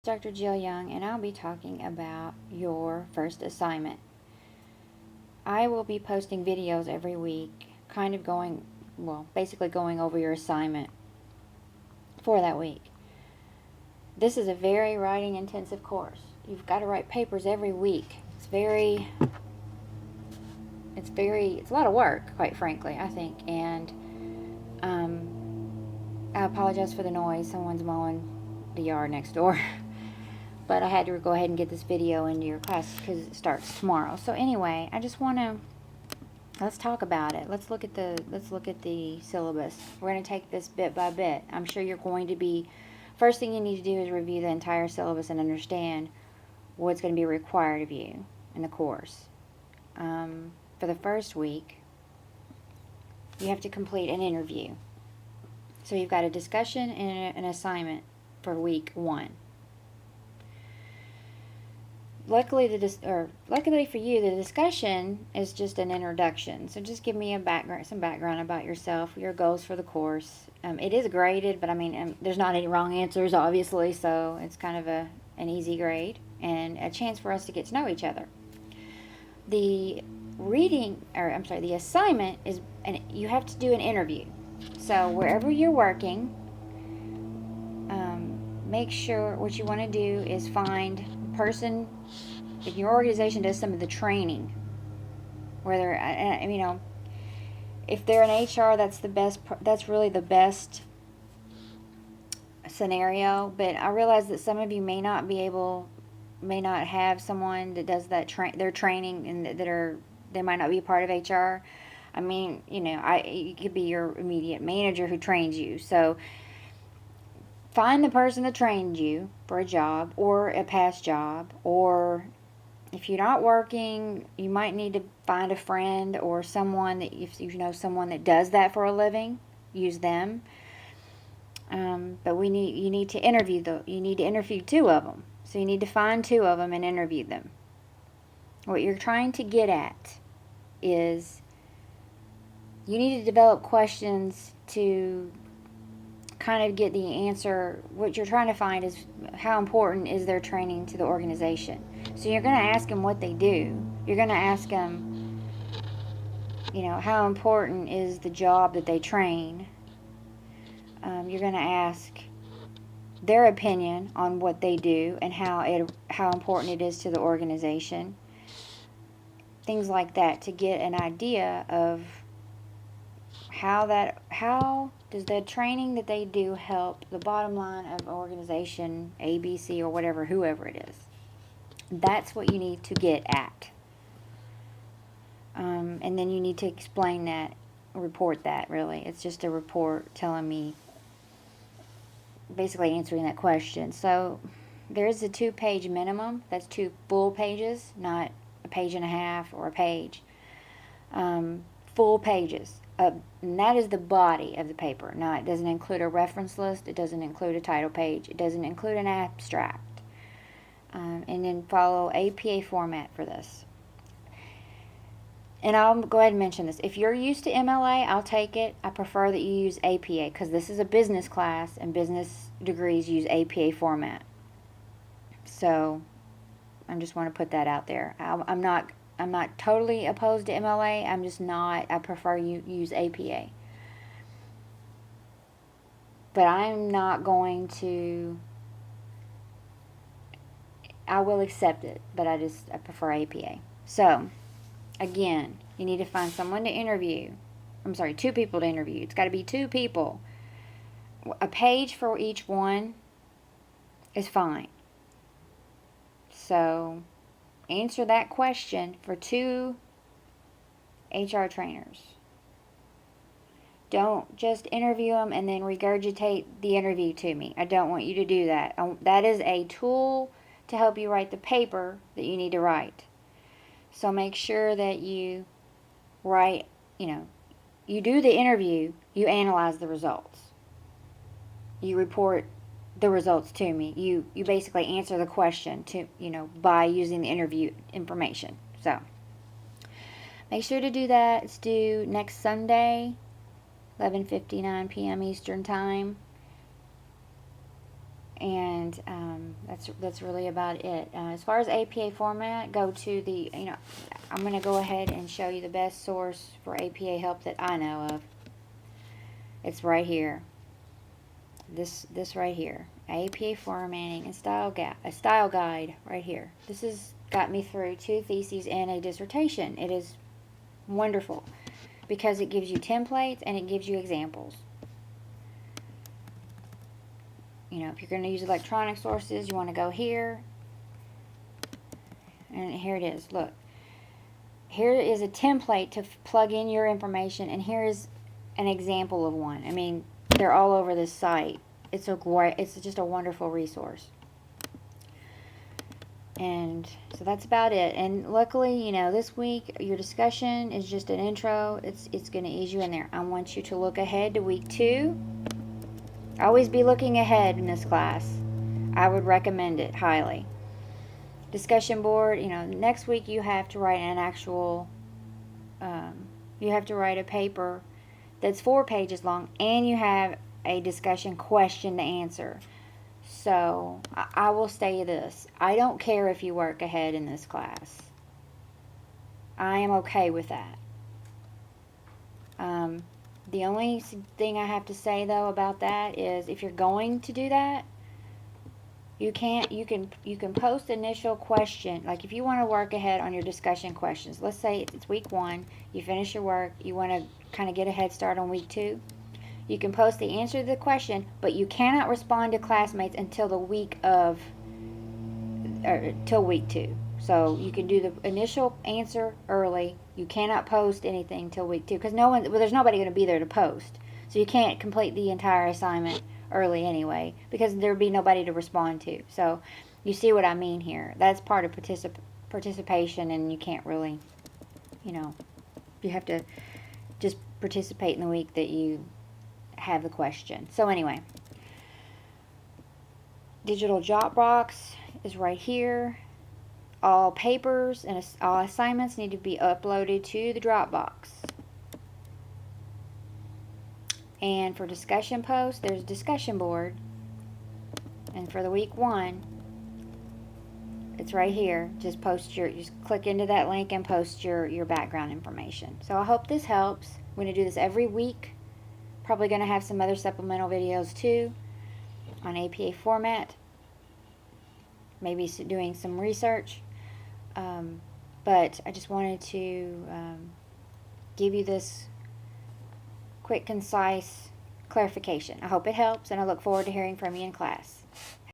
Dr. Jill Young, and I'll be talking about your first assignment. I will be posting videos every week, kind of basically going over your assignment for that week. This is a very writing intensive course. You've got to write papers every week. It's a lot of work, quite frankly, I think. And I apologize for the noise. Someone's mowing the yard next door. But I had to go ahead and get this video into your class because it starts tomorrow. So anyway, I just want to let's talk about it. Let's look at the syllabus. We're going to take this bit by bit. I'm sure you're going to be first thing you need to do is review the entire syllabus and understand what's going to be required of you in the course. For the first week, you have to complete an interview. So you've got a discussion and an assignment for week 1. Luckily for you, the discussion is just an introduction. So just give me some background about yourself, your goals for the course. It is graded, but there's not any wrong answers, obviously, so it's kind of an easy grade and a chance for us to get to know each other. The assignment is, and you have to do an interview. So wherever you're working, make sure what you want to do is find a person if your organization does some of the training, whether if they're an HR, that's really the best scenario. But I realize that some of you may not have someone that does their training, and they might not be part of HR. It could be your immediate manager who trains you. So find the person that trained you for a job or a past job, or if you're not working, you might need to find a friend or someone that, if you know someone that does that for a living, use them. But you need to interview you need to interview 2 of them. So you need to find 2 of them and interview them. What you're trying to get at is you need to develop questions to kind of get the answer. What you're trying to find is how important is their training to the organization. So you're going to ask them what they do. You're going to ask them, how important is the job that they train. You're going to ask their opinion on what they do and how important it is to the organization. Things like that, to get an idea of how does the training that they do help the bottom line of organization ABC or whoever it is. That's what you need to get at. And then you need to explain that, report that, really. It's just a report telling me, basically answering that question. So there is a 2-page minimum. That's 2 full pages, not a page and a half or a page. Full pages. And that is the body of the paper. Now, it doesn't include a reference list. It doesn't include a title page. It doesn't include an abstract. And then follow APA format for this. And I'll go ahead and mention this. If you're used to MLA, I'll take it. I prefer that you use APA because this is a business class and business degrees use APA format. So I just want to put that out there. I'm not totally opposed to MLA. I'm just not. I prefer you use APA. But I'm not going to. I will accept it, but I prefer APA. So, again, you need to find someone to interview. 2 people to interview. It's got to be 2 people. A page for each one is fine. So, answer that question for 2 HR trainers. Don't just interview them and then regurgitate the interview to me. I don't want you to do that. That is a tool to help you write the paper that you need to write. So make sure that you write, you do the interview, you analyze the results. You report the results to me. You basically answer the question by using the interview information. So make sure to do that. It's due next Sunday, 11:59 p.m. Eastern Time. And that's really about it. As far as APA format, go to the, I'm going to go ahead and show you the best source for APA help that I know of. It's right here. This right here. APA formatting and style guide right here. This has got me through 2 theses and a dissertation. It is wonderful because it gives you templates and it gives you examples. If you're going to use electronic sources, you want to go here. And here it is. Look. Here is a template to plug in your information, and here is an example of one. I mean, they're all over this site. It's just a wonderful resource. And so that's about it. And luckily, this week your discussion is just an intro. It's going to ease you in there. I want you to look ahead to week 2. Always be looking ahead in this class. I would recommend it highly. Discussion board, next week you have to write an actual, you have to write a paper that's 4 pages long, and you have a discussion question to answer. So, I will say this. I don't care if you work ahead in this class. I am okay with that. The only thing I have to say, though, about that is if you're going to do that, you can post initial question. Like if you want to work ahead on your discussion questions, let's say it's week 1, you finish your work, you want to kind of get a head start on week 2. You can post the answer to the question, but you cannot respond to classmates until the week of, till week 2. So you can do the initial answer early. You cannot post anything till week 2 because there's nobody going to be there to post. So you can't complete the entire assignment early anyway because there'd be nobody to respond to. So you see what I mean here. That's part of participation, and you can't really, you have to just participate in the week that you have the question. So anyway, digital Dropbox is right here. All papers and all assignments need to be uploaded to the Dropbox. And for discussion posts, there's a discussion board. And for the week 1, it's right here. Just click into that link and post your background information. So I hope this helps. I'm going to do this every week. Probably going to have some other supplemental videos too on APA format. Maybe doing some research. But I just wanted to give you this quick, concise clarification. I hope it helps, and I look forward to hearing from you in class.